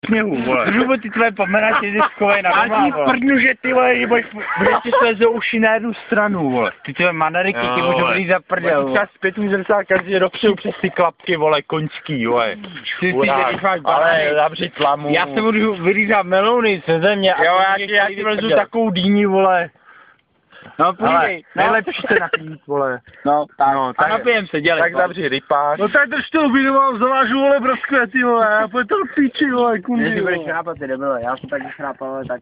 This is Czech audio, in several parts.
sněhu, vole. Žubo, ty tvoje pomeranče jsi schovej na Já doma, ti vole. prdnu, že ty vole, budeš ti slezou uši na jednu stranu, vole. Ty tvoje manariky, ty Jo, můžou vole. být za prdel, vole. Třeba zpět mi zrcá každý dopředu přes ty klapky, vole, koňský, vole. Ty si, když máš Ale banány. zavřít tlamu. Já se budu vyrýzat melouny se země. a Jo, ty já můžeš ti tady vlezu vyprdel. takovou dýni, vole. No, Ale půjdej. nejlepší se napít, vole. No, tak. No, A tak- napijem se, dělej. Tak zavři rypář. No tak drž to obědu, mám zavážu, vole, broskve, ty vole, já pojď to píči, vole, kundy, Když budeš vole. šrápat, ty debile, já jsem taky šrápal, ale tak.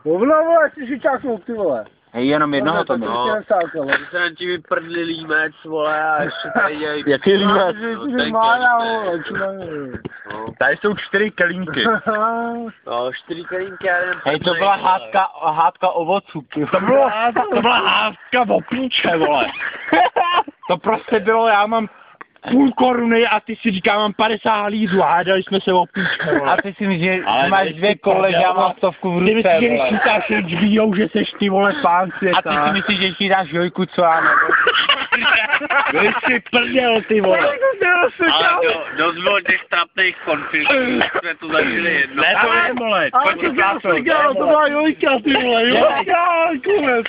Hovno, vole, jsi žičáknout, ty vole. Hej, jenom jednoho to bylo. bylo. Se na ti vyprdli límec, vole, a ještě tady dělají... Jaký límec? Tady jsou 4 kelínky. No, 4 kelínky a jeden... Hej, to byla hádka ovoců, ty. To byla hádka o píče, vole. To prostě bylo, já mám půl koruny a ty si říká, mám 50 halířů a hádali jsme se o píče, vole. A ty si myslíš, že Ale máš tady 2 ty kole, že já prdel, mám 100 v Ty ruce, myslíš, že když vole. chytáš HBO, že seš ty, vole, pán světa. A ty si myslíš, že si dáš jojku, co já nebo? Vy si prdel, ty vole. Ale dost bylo těch trapných konfliktů, jsme to zažili jedno. Ne, to je, vole. Ale to dělal, to byla jojka, ty vole, jojka, konec.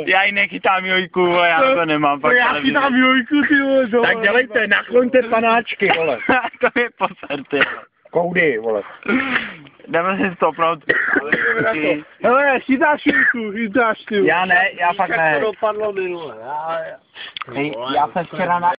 Já ji nechytám jojku, vole, já to nemám. pak Já si televizi. dám jojku, ty vole, dole. Tak dělejte, nakloňte panáčky, vole. To je poser, ty. Koudy, vole. Jdeme si stopnout. Hele, chytáš jojku, chytáš, ty vole. Já ne, já fakt Jak ne. to dopadlo minule, Hej, já jsem včera na